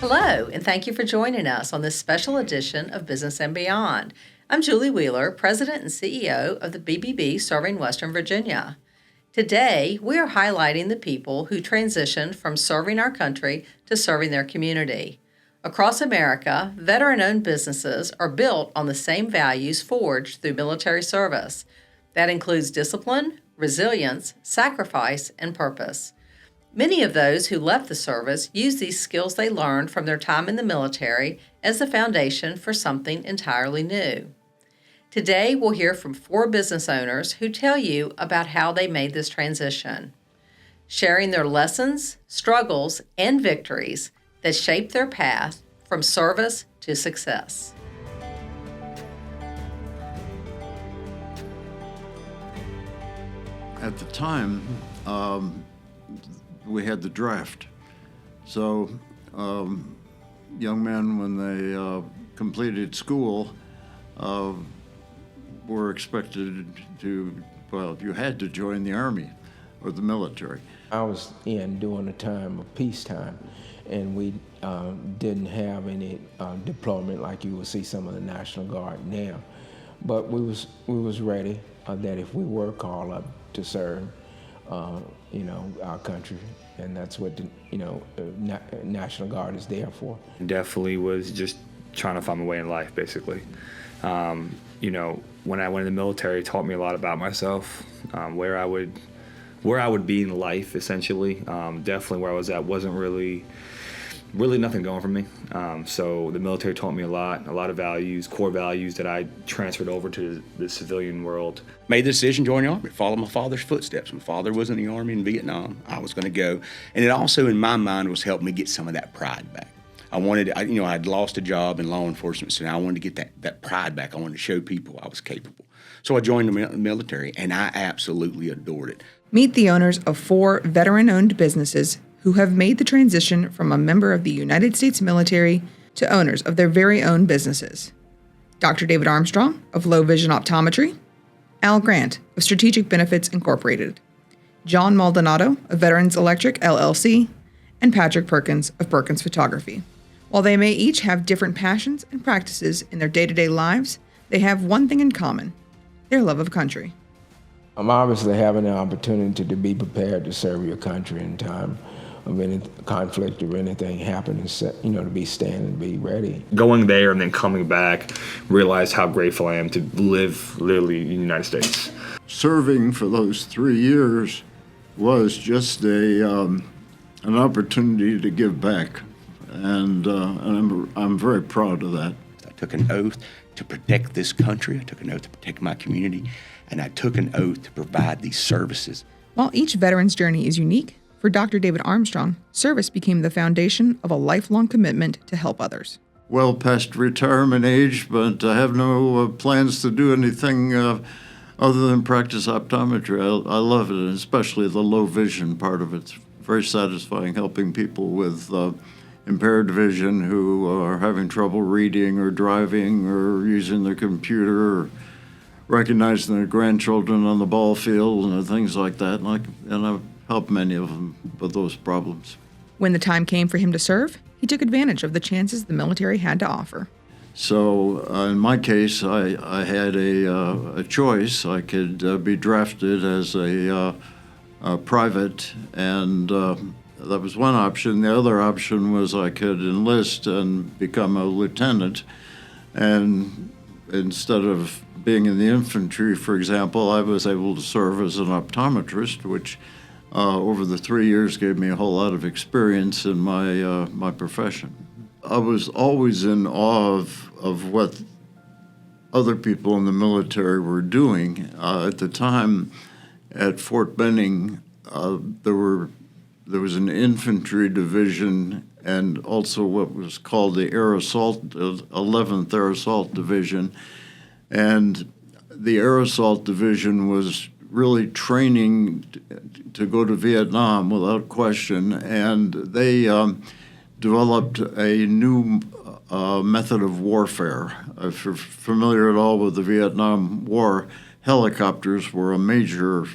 Hello, and thank you for joining us on this special edition of Business and Beyond. I'm Julie Wheeler, President and CEO of the BBB Serving Western Virginia. Today, we are highlighting the people who transitioned from serving our country to serving their community. Across America, veteran-owned businesses are built on the same values forged through military service. That includes discipline, resilience, sacrifice, and purpose. Many of those who left the service use these skills they learned from their time in the military as the foundation for something entirely new. Today, we'll hear from 4 business owners who tell you about how they made this transition, sharing their lessons, struggles, and victories that shaped their path from service to success. At the time, we had the draft. So young men, when they completed school, were expected to, you had to join the Army or the military. I was in during the time of peacetime, and we didn't have any deployment like you would see some of the National Guard now. But we was ready that if we were called up to serve, our country, and that's what the National Guard is there for. Definitely was just trying to find my way in life, basically. When I went in the military, it taught me a lot about myself, where I would be in life, essentially. Definitely where I was at wasn't really nothing going for me. So the military taught me a lot of values, core values that I transferred over to the civilian world. Made the decision to join the Army, follow my father's footsteps. My father was in the Army in Vietnam. I was going to go. And it also, in my mind, was helping me get some of that pride back. I'd lost a job in law enforcement, so now I wanted to get that pride back. I wanted to show people I was capable. So I joined the military, and I absolutely adored it. Meet the owners of 4 veteran-owned businesses who have made the transition from a member of the United States military to owners of their very own businesses. Dr. David Armstrong of Low Vision Optometry, Al Grant of Strategic Benefits Incorporated, John Maldonado of Veterans Electric LLC, and Patrick Perkins of Perkins Photography. While they may each have different passions and practices in their day-to-day lives, they have one thing in common: their love of country. I'm obviously having the opportunity to be prepared to serve your country in time of any conflict or anything happening, to be standing, be ready. Going there and then coming back, realize how grateful I am to live literally in the United States. Serving for those 3 years was just an opportunity to give back, and I'm very proud of that. I took an oath to protect this country. I took an oath to protect my community, and I took an oath to provide these services. While each veteran's journey is unique, for Dr. David Armstrong, service became the foundation of a lifelong commitment to help others. Well past retirement age, but I have no plans to do anything other than practice optometry. I love it, and especially the low vision part of it. It's very satisfying helping people with impaired vision who are having trouble reading or driving or using their computer or recognizing their grandchildren on the ball field and things like that. And I've helped many of them with those problems. When the time came for him to serve, he took advantage of the chances the military had to offer. So in my case, I had a choice. I could be drafted as a private, and that was one option. The other option was I could enlist and become a lieutenant, and instead of being in the infantry, for example, I was able to serve as an optometrist, which over the 3 years gave me a whole lot of experience in my profession. I was always in awe of what other people in the military were doing. At the time, at Fort Benning, there was an infantry division and also what was called the 11th Air Assault Division. And the Air Assault Division was really training to go to Vietnam without question, and they developed a new method of warfare. If you're familiar at all with the Vietnam War, helicopters were a major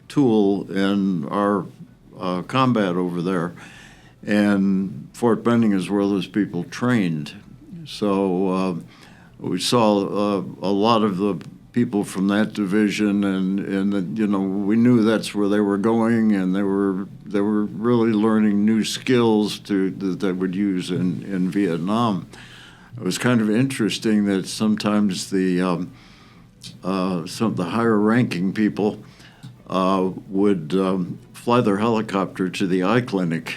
tool in our combat over there. and Fort Benning is where those people trained. So we saw a lot of the people from that division, and we knew that's where they were going, and they were really learning new skills that they would use in Vietnam. It was kind of interesting that sometimes some of the higher ranking people would fly their helicopter to the eye clinic.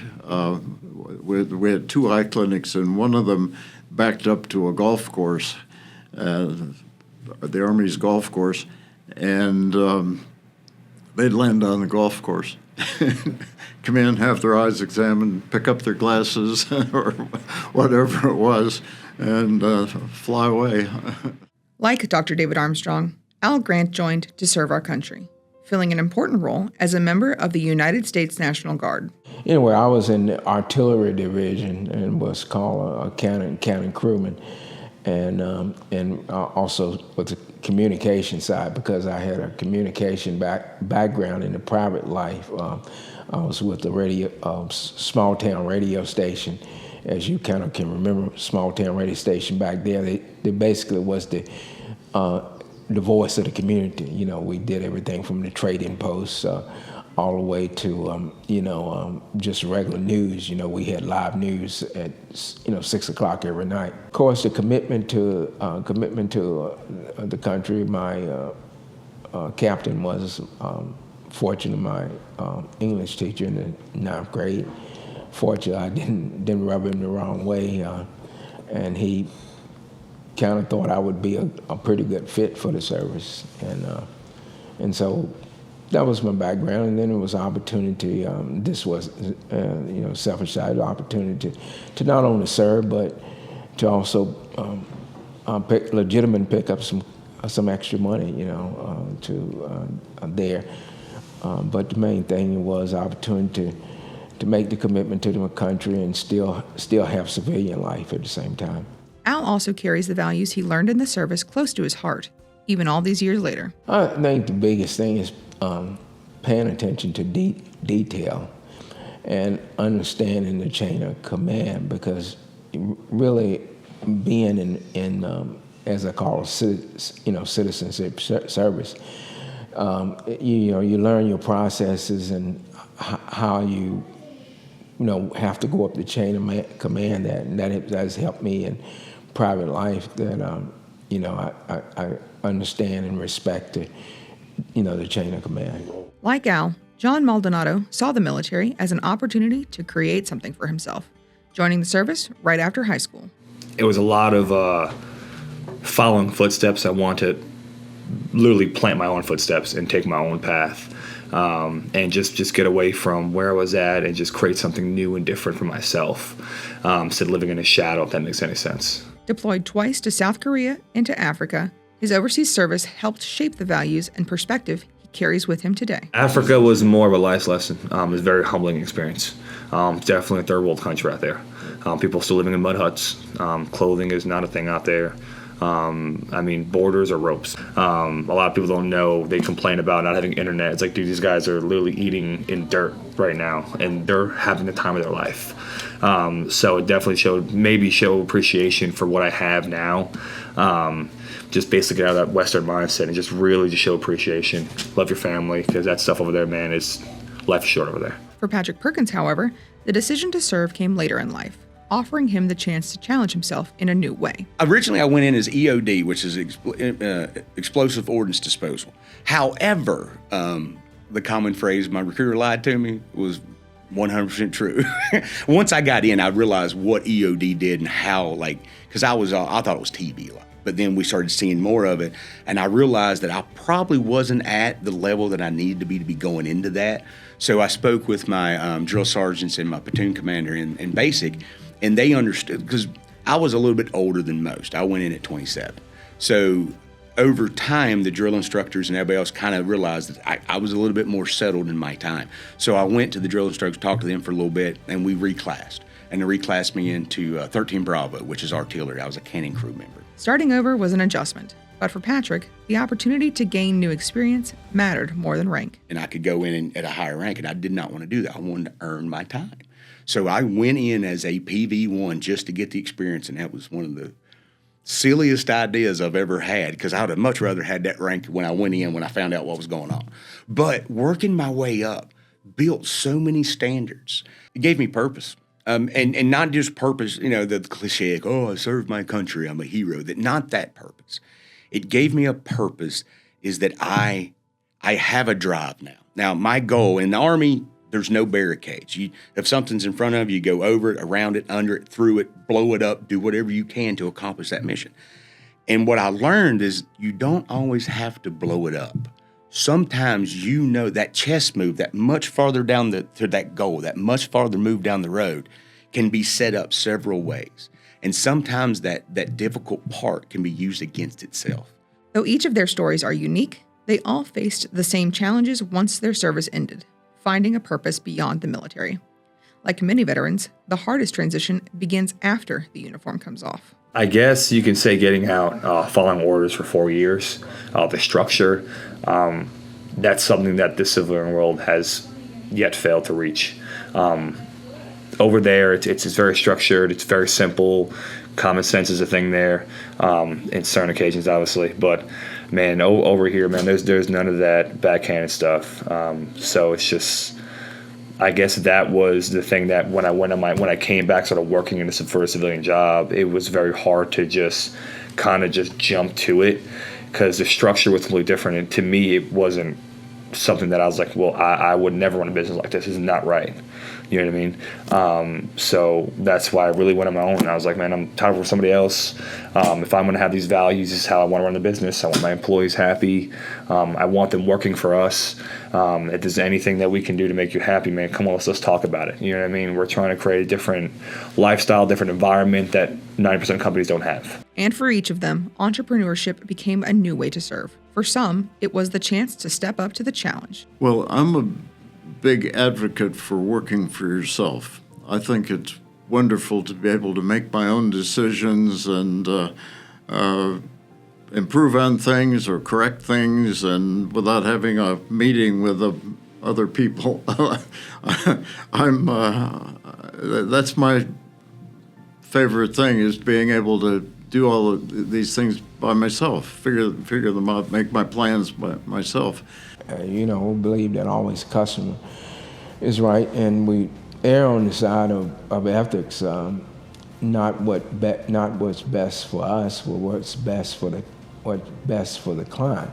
We had 2 eye clinics, and one of them backed up to a golf course, the Army's golf course, and they'd land on the golf course, come in, have their eyes examined, pick up their glasses or whatever it was, and fly away. Like Dr. David Armstrong, Al Grant joined to serve our country, filling an important role as a member of the United States National Guard. Anyway, I was in the artillery division and was called a cannon crewman, and also with the communication side, because I had a communication background in the private life. I was with the small town radio station. As you kind of can remember, small town radio station back there, they basically was the voice of the community. We did everything from the trading posts all the way to just regular news. We had live news at 6 o'clock every night. Of course, the commitment to the country. My captain was fortunately my English teacher in the 9th grade. Fortunately, I didn't rub him the wrong way, and he kind of thought I would be a pretty good fit for the service, and so that was my background. And then it was opportunity. This was self-decided opportunity to not only serve, but to also pick up some extra money, there. But the main thing was opportunity to make the commitment to the country and still have civilian life at the same time. Al also carries the values he learned in the service close to his heart, even all these years later. I think the biggest thing is paying attention to detail and understanding the chain of command, because really being in as I call it, citizenship service, you learn your processes and how you have to go up the chain of command. That has helped me in private life. That I understand and respect the chain of command. Like Al, John Maldonado saw the military as an opportunity to create something for himself, joining the service right after high school. It was a lot of following footsteps. I wanted to literally plant my own footsteps and take my own path, and just get away from where I was at and just create something new and different for myself, instead of living in a shadow, if that makes any sense. Deployed twice to South Korea and to Africa, his overseas service helped shape the values and perspective he carries with him today. Africa was more of a life lesson. It was a very humbling experience. Definitely a third world country out there. People still living in mud huts. Clothing is not a thing out there. Borders are ropes. A lot of people don't know. They complain about not having internet. It's like, dude, these guys are literally eating in dirt right now, and they're having the time of their life. So it definitely showed appreciation for what I have now. Just basically out of that Western mindset and just really show appreciation. Love your family, because that stuff over there, man, is life is short over there. For Patrick Perkins, however, the decision to serve came later in life, offering him the chance to challenge himself in a new way. Originally, I went in as EOD, which is explosive ordnance disposal. However, the common phrase, my recruiter lied to me, was 100% true. Once I got in, I realized what EOD did and how, because I thought it was TV. But then we started seeing more of it, and I realized that I probably wasn't at the level that I needed to be going into that. So I spoke with my drill sergeants and my platoon commander in basic, and they understood, because I was a little bit older than most. I went in at 27. So over time, the drill instructors and everybody else kind of realized that I was a little bit more settled in my time. So I went to the drill instructors, talked to them for a little bit, and we reclassed. And they reclassed me into 13 Bravo, which is artillery. I was a cannon crew member. Starting over was an adjustment, but for Patrick, the opportunity to gain new experience mattered more than rank. And I could go in at a higher rank, and I did not want to do that. I wanted to earn my time. So I went in as a PV1 just to get the experience, and that was one of the silliest ideas I've ever had, because I would have much rather had that rank when I went in, when I found out what was going on. But working my way up built so many standards. It gave me purpose. And not just purpose, the cliche, I served my country, I'm a hero. Not that purpose. It gave me a purpose is that I have a drive now. Now, my goal in the Army, there's no barricades. If something's in front of you, go over it, around it, under it, through it, blow it up, do whatever you can to accomplish that mission. And what I learned is you don't always have to blow it up. Sometimes that chess move, that much farther down to that goal, that much farther move down the road can be set up several ways. And sometimes that difficult part can be used against itself. Though each of their stories are unique, they all faced the same challenges once their service ended, finding a purpose beyond the military. Like many veterans, the hardest transition begins after the uniform comes off. I guess you can say getting out, following orders for 4 years, the structure, that's something that the civilian world has yet failed to reach. Over there, it's very structured, it's very simple, common sense is a thing there, in certain occasions, obviously, but man, over here, man, there's none of that backhanded stuff. So it's just, I guess that was the thing that when I came back, sort of working in a first civilian job, it was very hard to just kind of just jump to it because the structure was completely different. And to me, it wasn't something that I was like, well, I would never run a business like this. This is not right. You know what I mean? So that's why I really went on my own. I was like, man, I'm tired of working for somebody else. If I'm going to have these values, this is how I want to run the business. I want my employees happy. I want them working for us. If there's anything that we can do to make you happy, man, come on, let's talk about it. You know what I mean? We're trying to create a different lifestyle, different environment that 90% of companies don't have. And for each of them, entrepreneurship became a new way to serve. For some, it was the chance to step up to the challenge. Well, I'm a big advocate for working for yourself. I think it's wonderful to be able to make my own decisions and improve on things or correct things, and without having a meeting with other people. That's my favorite thing, is being able to do all of these things by myself, figure them out, make my plans by myself. We believe that always the customer is right, and we err on the side of ethics, not what's best for us, but what's best for the client.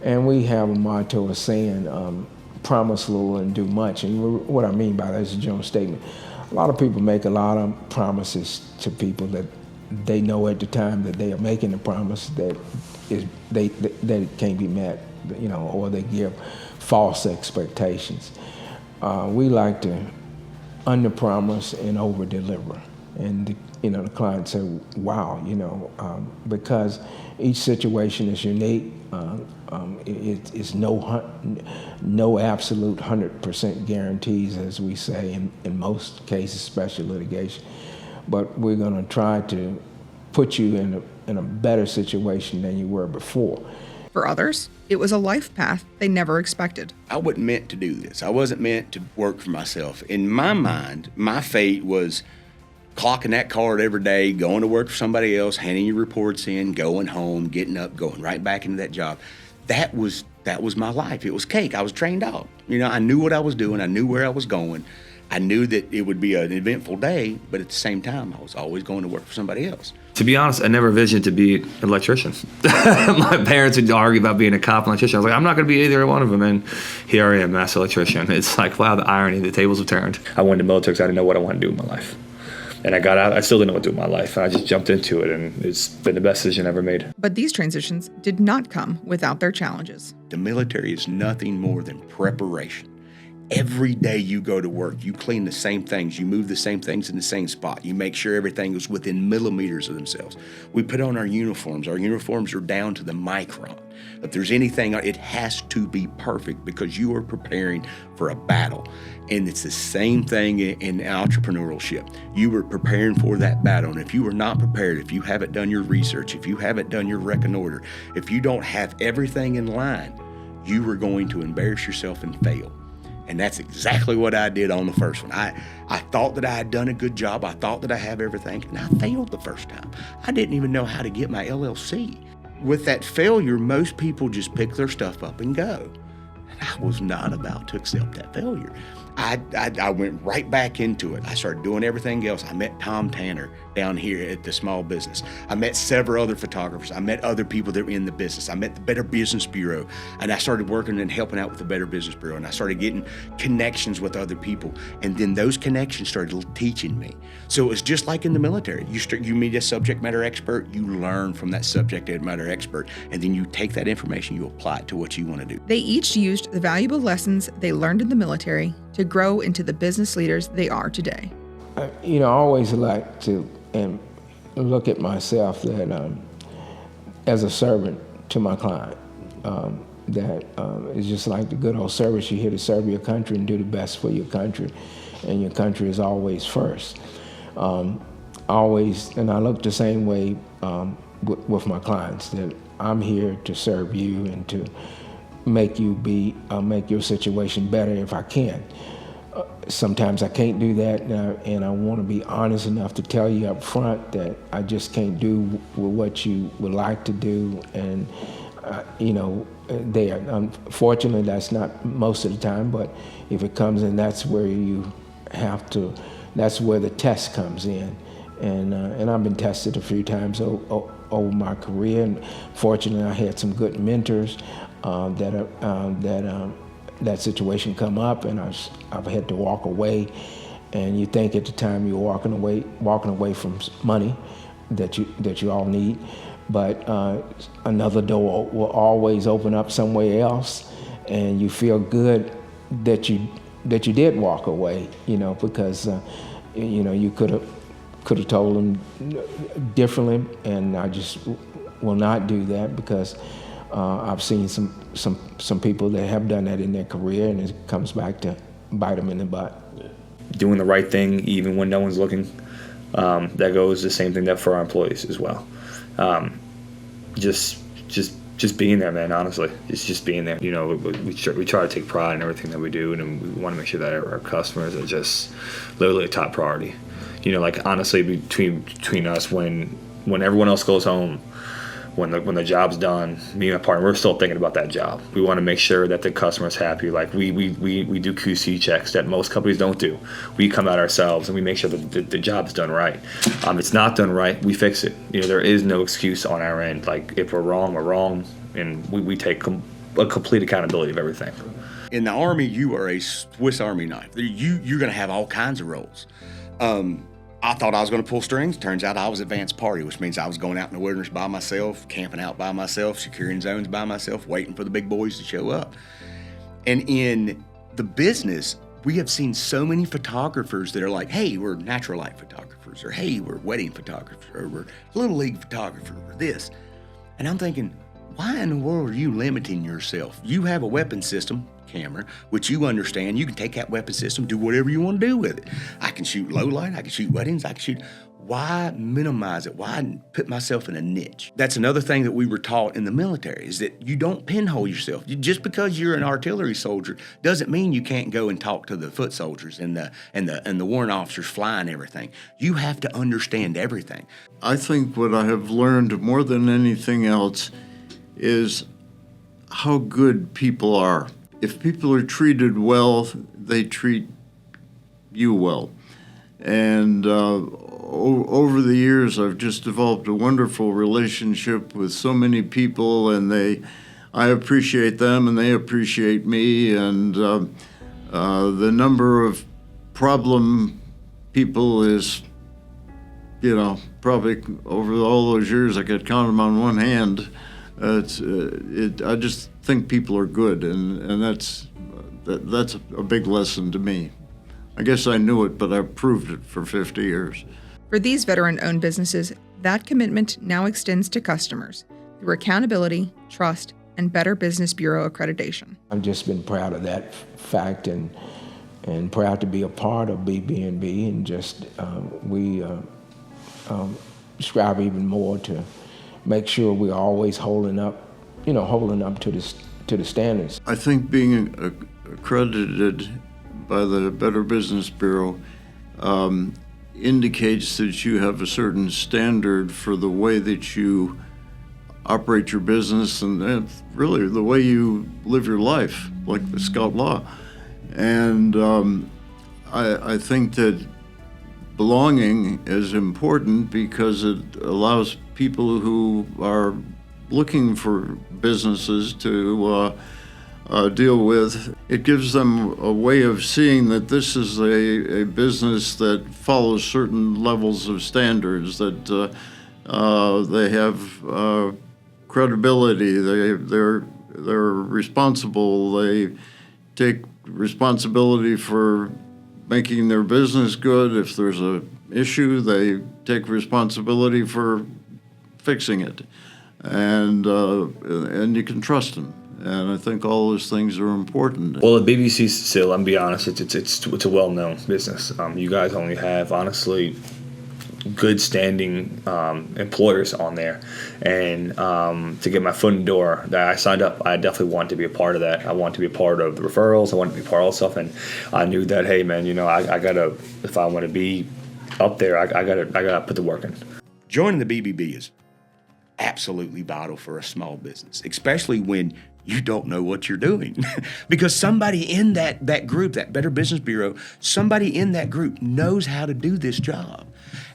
And we have a motto of saying, promise little and do much. And what I mean by that is a general statement. A lot of people make a lot of promises to people that they know at the time that they are making the promise that it can't be met, or they give false expectations. We like to under-promise and over-deliver. And the client said, wow, because each situation is unique. It's no absolute 100% guarantees, as we say in most cases, special litigation. But we're going to try to put you in a better situation than you were before. For others, it was a life path they never expected. I wasn't meant to do this. I wasn't meant to work for myself. In my mind, my fate was clocking that card every day, going to work for somebody else, handing your reports in, going home, getting up, going right back into that job. That was my life. It was cake. I was trained out. I knew what I was doing. I knew where I was going. I knew that it would be an eventful day, but at the same time, I was always going to work for somebody else. To be honest, I never envisioned to be an electrician. My parents would argue about being a cop and electrician. I was like, I'm not going to be either one of them, and here I am, master electrician. It's like, wow, the irony, the tables have turned. I went to the military because I didn't know what I wanted to do in my life. And I got out, I still didn't know what to do with my life. I just jumped into it, and it's been the best decision I ever made. But these transitions did not come without their challenges. The military is nothing more than preparation. Every day you go to work, you clean the same things, you move the same things in the same spot, you make sure everything is within millimeters of themselves. We put on our uniforms are down to the micron. If there's anything, it has to be perfect because you are preparing for a battle. And it's the same thing in entrepreneurship. You were preparing for that battle, and if you are not prepared, if you haven't done your research, if you haven't done your reconnoiter, if you don't have everything in line, you are going to embarrass yourself and fail. And that's exactly what I did on the first one. I thought that I had done a good job. I thought that I have everything, and I failed the first time. I didn't even know how to get my LLC. With that failure, most people just pick their stuff up and go. And I was not about to accept that failure. I went right back into it. I started doing everything else. I met Tom Tanner down here at the small business. I met several other photographers. I met other people that were in the business. I met the Better Business Bureau, and I started working and helping out with the Better Business Bureau, and I started getting connections with other people, and then those connections started teaching me. So it was just like in the military. You meet a subject matter expert, you learn from that subject matter expert, and then you take that information, you apply it to what you want to do. They each used the valuable lessons they learned in the military to grow into the business leaders they are today. I always like to look at myself that as a servant to my client. It's just like the good old service. You're here to serve your country and do the best for your country, and your country is always first. Always, and I look the same way with my clients, that I'm here to serve you and to make your situation better if I can. Sometimes I can't do that, and I want to be honest enough to tell you up front that I just can't do what you would like to do, and unfortunately that's not most of the time, but if it comes in, that's where that's where the test comes in, and I've been tested a few times over my career, and fortunately I had some good mentors that situation come up, and I've had to walk away. And you think at the time you're walking away from money that you all need, but another door will always open up somewhere else, and you feel good that you did walk away, because you could have told them differently, and I just will not do that, because I've seen some people that have done that in their career, and it comes back to bite them in the butt. Doing the right thing even when no one's looking, that goes the same thing that for our employees as well. Just being there, man. Honestly, it's just being there. We try to take pride in everything that we do, and we want to make sure that our customers are just literally a top priority. Honestly, between us, when everyone else goes home, when the job's done, me and my partner, we're still thinking about that job. We want to make sure that the customer's happy. Like we do QC checks that most companies don't do. We come out ourselves and we make sure that the job's done right. If it's not done right, we fix it. There is no excuse on our end. Like if we're wrong, and we take a complete accountability of everything. In the Army, you are a Swiss Army knife. You're going to have all kinds of roles. I thought I was going to pull strings. Turns out I was advanced party, which means I was going out in the wilderness by myself, camping out by myself, securing zones by myself, waiting for the big boys to show up. And in the business, we have seen so many photographers that are like, hey, we're natural light photographers, or hey, we're wedding photographers, or we're little league photographer, or this. And I'm thinking, why in the world are you limiting yourself? You have a weapon system camera, which you understand. You can take that weapon system, do whatever you want to do with it. I can shoot low light, I can shoot weddings, I can shoot. Why minimize it? Why put myself in a niche? That's another thing that we were taught in the military, is that you don't pinhole yourself. Just because you're an artillery soldier doesn't mean you can't go and talk to the foot soldiers and the warrant officers flying everything. You have to understand everything. I think what I have learned more than anything else is how good people are. If people are treated well, they treat you well. And over the years, I've just developed a wonderful relationship with so many people, and I appreciate them and they appreciate me. And the number of problem people is, probably over all those years, I could count them on one hand. I just think people are good, and that's a big lesson to me. I guess I knew it, but I've proved it for 50 years. For these veteran-owned businesses, that commitment now extends to customers through accountability, trust, and Better Business Bureau accreditation. I've just been proud of that fact, and proud to be a part of BB&B, and just we strive even more to make sure we're always holding up to the standards. I think being accredited by the Better Business Bureau indicates that you have a certain standard for the way that you operate your business and really the way you live your life, like the Scout Law. And I think that belonging is important because it allows people who are looking for businesses to deal with. It gives them a way of seeing that this is a business that follows certain levels of standards, that they have credibility, they're responsible, they take responsibility for making their business good. If there's an issue, they take responsibility for fixing it, and you can trust them. And I think all those things are important. Well, the BBC still, I'm be honest, it's a well-known business. You guys only have, honestly, good standing employers on there, and to get my foot in the door, that I signed up, I definitely want to be a part of that. I want to be a part of the referrals. I want to be part of all stuff, and I knew that, hey man, I gotta, if I want to be up there, I gotta put the work in. Joining the BBB is absolutely vital for a small business, especially when you don't know what you're doing. Because somebody in that group, that Better Business Bureau, somebody in that group knows how to do this job.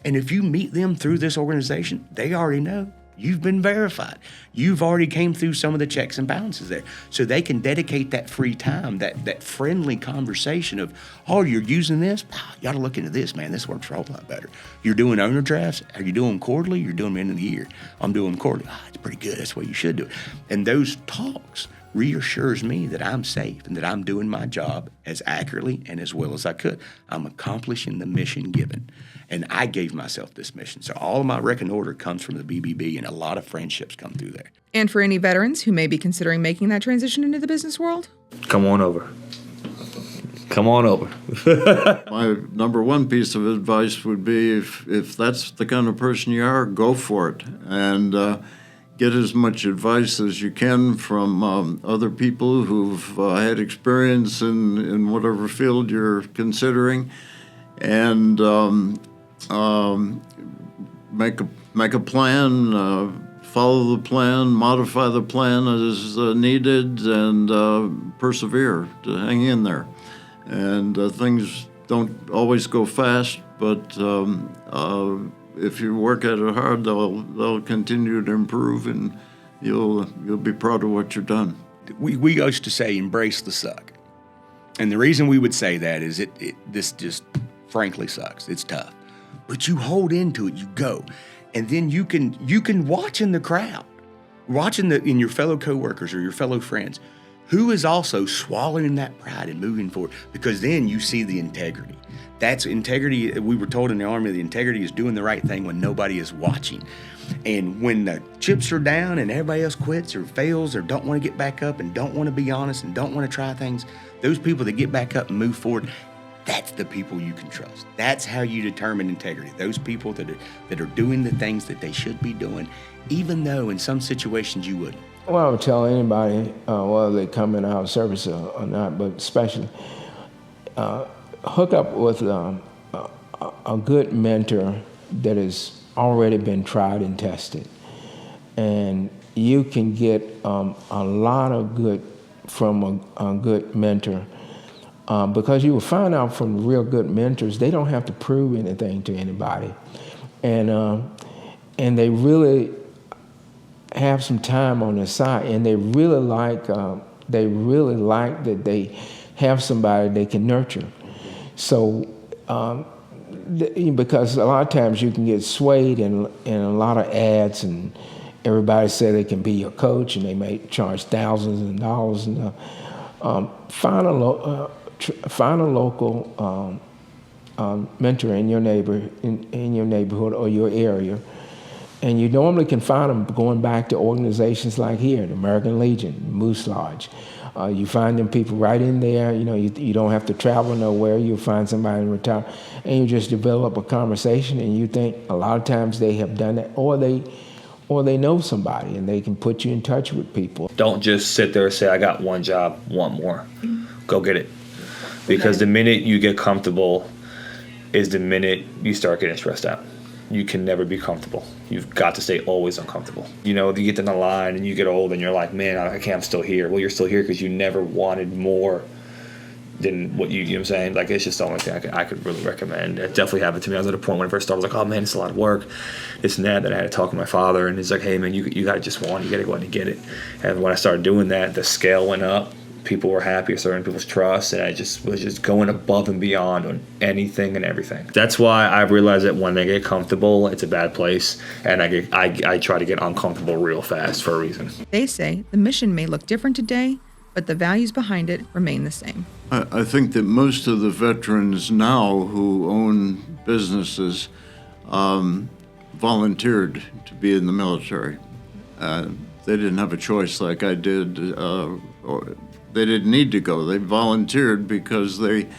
And if you meet them through this organization, they already know. You've been verified. You've already came through some of the checks and balances there. So they can dedicate that free time, that friendly conversation of, oh, you're using this? You ought to look into this, man. This works a whole lot better. You're doing owner drafts? Are you doing quarterly? You're doing them end of the year. I'm doing quarterly. It's pretty good. That's what you should do. And those talks reassures me that I'm safe and that I'm doing my job as accurately and as well as I could. I'm accomplishing the mission given. And I gave myself this mission. So all of my record order comes from the BBB, and a lot of friendships come through there. And for any veterans who may be considering making that transition into the business world? Come on over. Come on over. My number one piece of advice would be if that's the kind of person you are, go for it. And get as much advice as you can from other people who've had experience in whatever field you're considering. And make a plan, follow the plan, modify the plan as needed, and persevere to hang in there. And things don't always go fast, but if you work at it hard, they'll continue to improve, and you'll be proud of what you've done. We used to say, embrace the suck. And the reason we would say that is this just frankly sucks. It's tough. But you hold into it, you go. And then you can watch in the crowd, in your fellow coworkers or your fellow friends, who is also swallowing that pride and moving forward, because then you see the integrity. That's integrity. We were told in the Army, the integrity is doing the right thing when nobody is watching. And when the chips are down and everybody else quits or fails or don't want to get back up and don't want to be honest and don't want to try things, those people that get back up and move forward, that's the people you can trust. That's how you determine integrity. Those people that are doing the things that they should be doing, even though in some situations you wouldn't. Well, I would tell anybody, whether they come in our service or not, but especially hook up with a good mentor that has already been tried and tested. And you can get a lot of good from a good mentor. Because you will find out from real good mentors, they don't have to prove anything to anybody, and they really have some time on their side, and they really like that they have somebody they can nurture. So, because a lot of times you can get swayed in a lot of ads, and everybody say they can be your coach, and they may charge thousands of dollars. And find a local mentor in your neighborhood or your area, and you normally can find them going back to organizations like here, the American Legion, Moose Lodge. You find them people right in there. You don't have to travel nowhere. You'll find somebody in retirement, and you just develop a conversation. And you think a lot of times they have done that, or they know somebody, and they can put you in touch with people. Don't just sit there and say, I got one job, want more. go get it. Because the minute you get comfortable is the minute you start getting stressed out. You can never be comfortable. You've got to stay always uncomfortable. You know, you get to the line and you get old and you're like, man, I can't, I'm still here. Well, you're still here because you never wanted more than what you know what I'm saying? Like, it's just the only thing I could really recommend. It definitely happened to me. I was at a point when I first started, I was like, oh man, it's a lot of work, this and that. Then I had to talk to my father, and he's like, hey man, you got to just want it. You got to go out and get it. And when I started doing that, the scale went up. People were happy, starting people's trust, and I just was just going above and beyond on anything and everything. That's why I realized that when I get comfortable, it's a bad place, and I try to get uncomfortable real fast for a reason. They say the mission may look different today, but the values behind it remain the same. I think that most of the veterans now who own businesses volunteered to be in the military. They didn't have a choice like I did, or they didn't need to go. They volunteered because they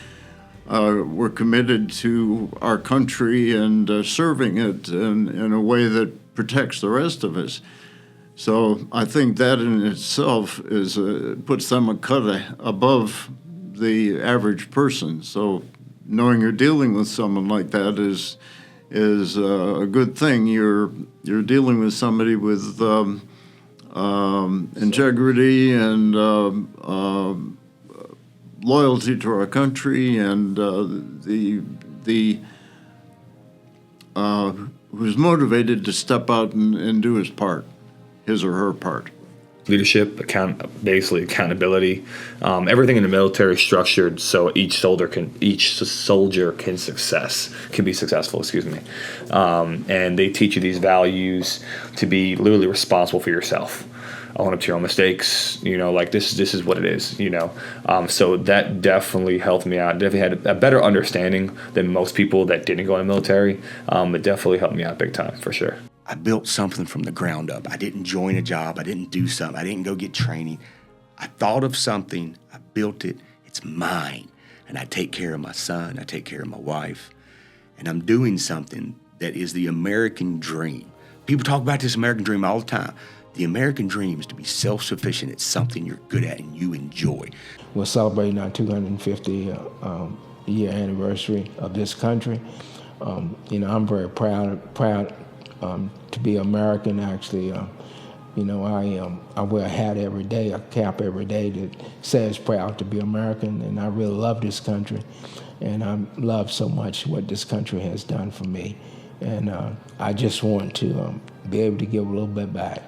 were committed to our country and serving it in a way that protects the rest of us. So I think that in itself is puts them a cut above the average person. So knowing you're dealing with someone like that is a good thing. You're dealing with somebody with integrity and loyalty to our country, and who's motivated to step out and do his part, his or her part. Leadership, basically accountability. Everything in the military is structured so each soldier can be successful. And they teach you these values to be literally responsible for yourself. Own up to your own mistakes. You know, like this is what it is. You know, so that definitely helped me out. Definitely had a better understanding than most people that didn't go in the military. It definitely helped me out big time for sure. I built something from the ground up. I didn't join a job. I didn't do something. I didn't go get training. I thought of something. I built it. It's mine. And I take care of my son. I take care of my wife. And I'm doing something that is the American dream. People talk about this American dream all the time. The American dream is to be self-sufficient. It's something you're good at and you enjoy. We're celebrating our 250 year anniversary of this country. You know, I'm very proud to be American. Actually, you know, I wear a hat every day, a cap every day that says proud to be American, and I really love this country, and I love so much what this country has done for me, and I just want to be able to give a little bit back.